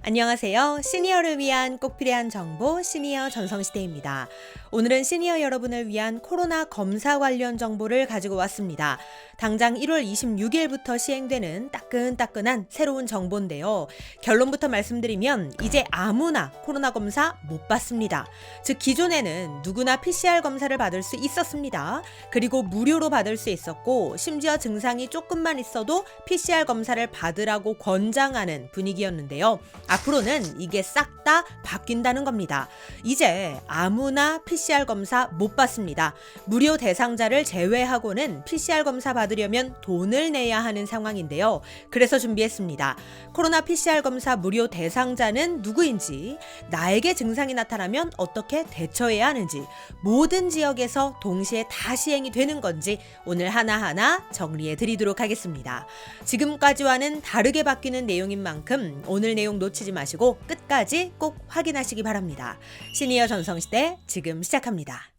안녕하세요. 시니어를 위한 꼭 필요한 정보 시니어 전성시대입니다. 오늘은 시니어 여러분을 위한 코로나 검사 관련 정보를 가지고 왔습니다. 당장 1월 26일부터 시행되는 따끈따끈한 새로운 정보인데요. 결론부터 말씀드리면 이제 아무나 코로나 검사 못 받습니다. 즉 기존에는 누구나 PCR 검사를 받을 수 있었습니다. 그리고 무료로 받을 수 있었고 심지어 증상이 조금만 있어도 PCR 검사를 받으라고 권장하는 분위기였는데요. 앞으로는 이게 싹 다 바뀐다는 겁니다. 이제 아무나 PCR 검사 못 받습니다. 무료 대상자를 제외하고는 PCR 검사 받으려면 돈을 내야 하는 상황인데요. 그래서 준비했습니다. 코로나 PCR 검사 무료 대상자는 누구인지, 나에게 증상이 나타나면 어떻게 대처해야 하는지, 모든 지역에서 동시에 다 시행이 되는 건지 오늘 하나하나 정리해 드리도록 하겠습니다. 지금까지와는 다르게 바뀌는 내용인 만큼 오늘 내용 놓치지 마시고 끝까지 꼭 확인하시기 바랍니다. 시니어 전성시대 지금 시작합니다.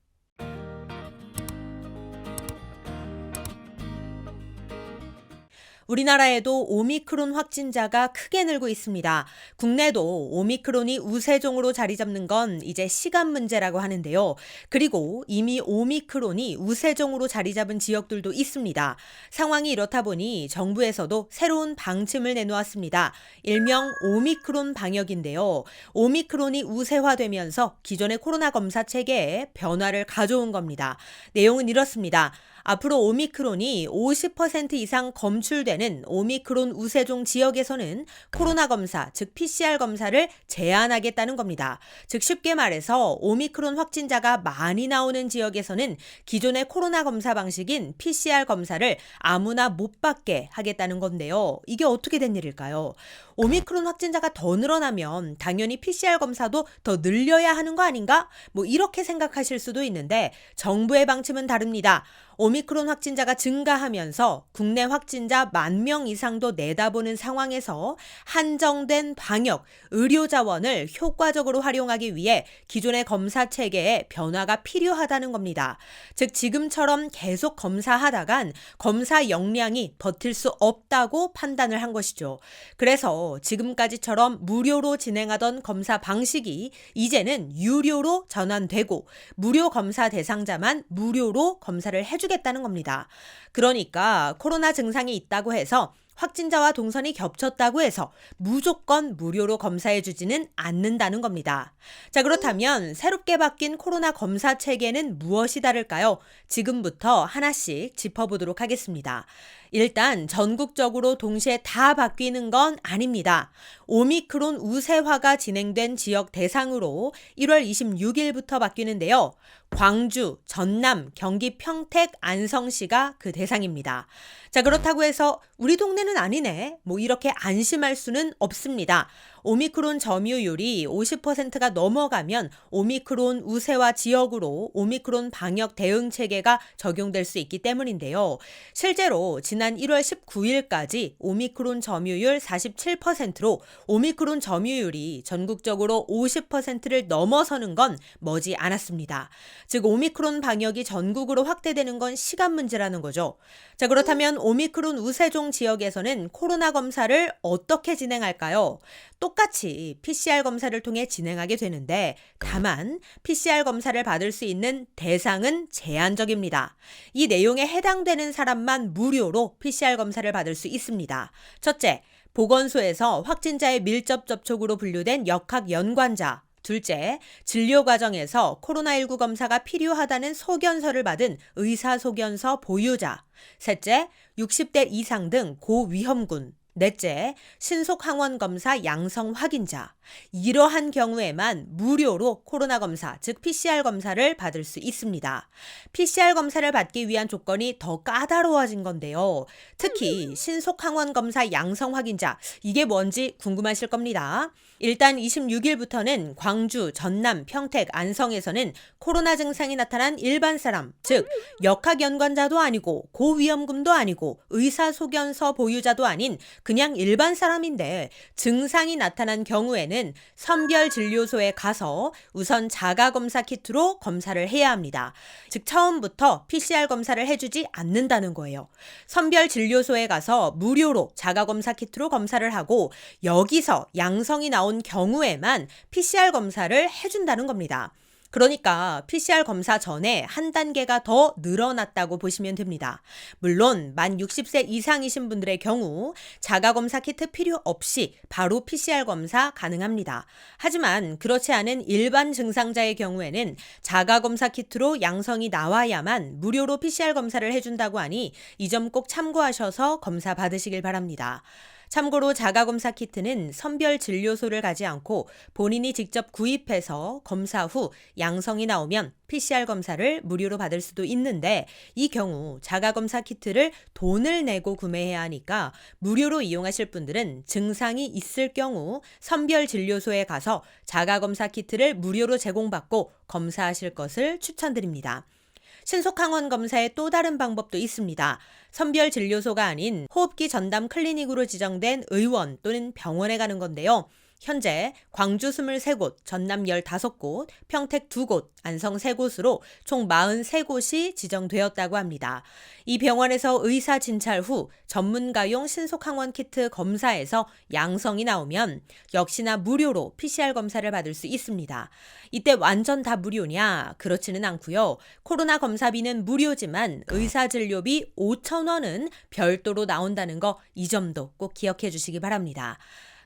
우리나라에도 오미크론 확진자가 크게 늘고 있습니다. 국내도 오미크론이 우세종으로 자리 잡는 건 이제 시간 문제라고 하는데요. 그리고 이미 오미크론이 우세종으로 자리 잡은 지역들도 있습니다. 상황이 이렇다 보니 정부에서도 새로운 방침을 내놓았습니다. 일명 오미크론 방역인데요. 오미크론이 우세화되면서 기존의 코로나 검사 체계에 변화를 가져온 겁니다. 내용은 이렇습니다. 앞으로 오미크론이 50% 이상 검출되는 오미크론 우세종 지역에서는 코로나 검사, 즉 PCR 검사를 제한하겠다는 겁니다. 즉 쉽게 말해서 오미크론 확진자가 많이 나오는 지역에서는 기존의 코로나 검사 방식인 PCR 검사를 아무나 못 받게 하겠다는 건데요. 이게 어떻게 된 일일까요? 오미크론 확진자가 더 늘어나면 당연히 PCR 검사도 더 늘려야 하는 거 아닌가? 이렇게 생각하실 수도 있는데 정부의 방침은 다릅니다. 오미크론 확진자가 증가하면서 국내 확진자 10,000명 이상도 내다보는 상황에서 한정된 방역, 의료 자원을 효과적으로 활용하기 위해 기존의 검사 체계에 변화가 필요하다는 겁니다. 즉 지금처럼 계속 검사하다간 검사 역량이 버틸 수 없다고 판단을 한 것이죠. 그래서 지금까지처럼 무료로 진행하던 검사 방식이 이제는 유료로 전환되고 무료 검사 대상자만 무료로 검사를 해주겠다는 겁니다. 그러니까 코로나 증상이 있다고 해서 확진자와 동선이 겹쳤다고 해서 무조건 무료로 검사해주지는 않는다는 겁니다. 자, 그렇다면 새롭게 바뀐 코로나 검사 체계는 무엇이 다를까요? 지금부터 하나씩 짚어보도록 하겠습니다. 일단 전국적으로 동시에 다 바뀌는 건 아닙니다. 오미크론 우세화가 진행된 지역 대상으로 1월 26일부터 바뀌는데요. 광주, 전남, 경기 평택, 안성시가 그 대상입니다. 자, 그렇다고 해서 우리 동네는 아니네. 이렇게 안심할 수는 없습니다. 오미크론 점유율이 50%가 넘어가면 오미크론 우세화 지역으로 오미크론 방역 대응 체계가 적용될 수 있기 때문인데요. 실제로 지난 1월 19일까지 오미크론 점유율 47%로 오미크론 점유율이 전국적으로 50%를 넘어서는 건 머지 않았습니다. 즉 오미크론 방역이 전국으로 확대되는 건 시간 문제라는 거죠. 자, 그렇다면 오미크론 우세종 지역에서는 코로나 검사를 어떻게 진행할까요? 똑같이 PCR 검사를 통해 진행하게 되는데 다만 PCR 검사를 받을 수 있는 대상은 제한적입니다. 이 내용에 해당되는 사람만 무료로 PCR 검사를 받을 수 있습니다. 첫째, 보건소에서 확진자의 밀접 접촉으로 분류된 역학 연관자. 둘째, 진료 과정에서 코로나19 검사가 필요하다는 소견서를 받은 의사소견서 보유자. 셋째, 60대 이상 등 고위험군. 넷째, 신속항원검사 양성 확인자. 이러한 경우에만 무료로 코로나 검사, 즉 PCR 검사를 받을 수 있습니다. PCR 검사를 받기 위한 조건이 더 까다로워진 건데요. 특히 신속항원검사 양성 확인자, 이게 뭔지 궁금하실 겁니다. 일단 26일부터는 광주, 전남, 평택, 안성에서는 코로나 증상이 나타난 일반 사람, 즉 역학 연관자도 아니고 고위험군도 아니고 의사소견서 보유자도 아닌 그냥 일반 사람인데 증상이 나타난 경우에는 선별진료소에 가서 우선 자가검사 키트로 검사를 해야 합니다. 즉 처음부터 PCR 검사를 해주지 않는다는 거예요. 선별진료소에 가서 무료로 자가검사 키트로 검사를 하고 여기서 양성이 나온 경우에만 PCR 검사를 해준다는 겁니다. 그러니까 PCR 검사 전에 한 단계가 더 늘어났다고 보시면 됩니다. 물론 만 60세 이상이신 분들의 경우 자가검사 키트 필요 없이 바로 PCR 검사 가능합니다. 하지만 그렇지 않은 일반 증상자의 경우에는 자가검사 키트로 양성이 나와야만 무료로 PCR 검사를 해준다고 하니 이 점 꼭 참고하셔서 검사 받으시길 바랍니다. 참고로 자가검사 키트는 선별진료소를 가지 않고 본인이 직접 구입해서 검사 후 양성이 나오면 PCR 검사를 무료로 받을 수도 있는데 이 경우 자가검사 키트를 돈을 내고 구매해야 하니까 무료로 이용하실 분들은 증상이 있을 경우 선별진료소에 가서 자가검사 키트를 무료로 제공받고 검사하실 것을 추천드립니다. 신속항원 검사의 또 다른 방법도 있습니다. 선별진료소가 아닌 호흡기 전담 클리닉으로 지정된 의원 또는 병원에 가는 건데요. 현재 광주 23곳, 전남 15곳, 평택 2곳, 안성 3곳으로 총 43곳이 지정되었다고 합니다. 이 병원에서 의사 진찰 후 전문가용 신속항원 키트 검사에서 양성이 나오면 역시나 무료로 PCR 검사를 받을 수 있습니다. 이때 완전 다 무료냐? 그렇지는 않고요. 코로나 검사비는 무료지만 의사 진료비 5,000원은 별도로 나온다는 거 이 점도 꼭 기억해 주시기 바랍니다.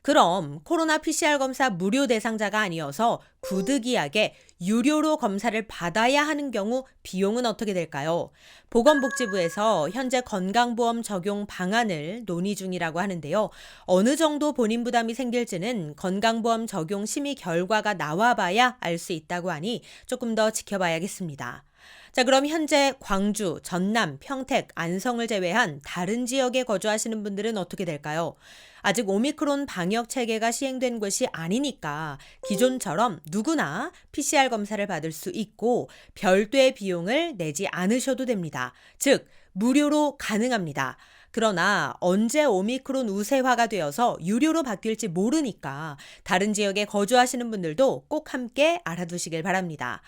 그럼 코로나 PCR 검사 무료 대상자가 아니어서 부득이하게 유료로 검사를 받아야 하는 경우 비용은 어떻게 될까요? 보건복지부에서 현재 건강보험 적용 방안을 논의 중이라고 하는데요. 어느 정도 본인 부담이 생길지는 건강보험 적용 심의 결과가 나와봐야 알 수 있다고 하니 조금 더 지켜봐야겠습니다. 자, 그럼 현재 광주, 전남, 평택, 안성을 제외한 다른 지역에 거주하시는 분들은 어떻게 될까요? 아직 오미크론 방역 체계가 시행된 곳이 아니니까 기존처럼 누구나 PCR 검사를 받을 수 있고 별도의 비용을 내지 않으셔도 됩니다. 즉, 무료로 가능합니다. 그러나 언제 오미크론 우세화가 되어서 유료로 바뀔지 모르니까 다른 지역에 거주하시는 분들도 꼭 함께 알아두시길 바랍니다.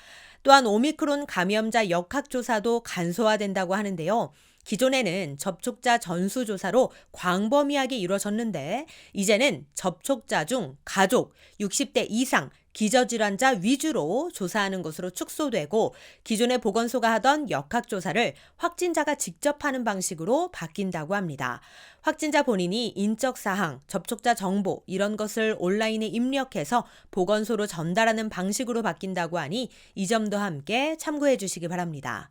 또한 오미크론 감염자 역학조사도 간소화된다고 하는데요. 기존에는 접촉자 전수조사로 광범위하게 이루어졌는데 이제는 접촉자 중 가족, 60대 이상, 기저질환자 위주로 조사하는 것으로 축소되고 기존의 보건소가 하던 역학조사를 확진자가 직접 하는 방식으로 바뀐다고 합니다. 확진자 본인이 인적사항, 접촉자 정보 이런 것을 온라인에 입력해서 보건소로 전달하는 방식으로 바뀐다고 하니 이 점도 함께 참고해 주시기 바랍니다.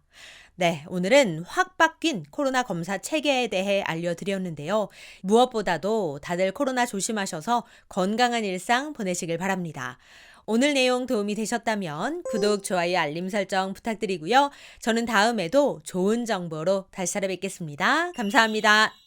네, 오늘은 확 바뀐 코로나 검사 체계에 대해 알려드렸는데요. 무엇보다도 다들 코로나 조심하셔서 건강한 일상 보내시길 바랍니다. 오늘 내용 도움이 되셨다면 구독, 좋아요, 알림 설정 부탁드리고요. 저는 다음에도 좋은 정보로 다시 찾아뵙겠습니다. 감사합니다.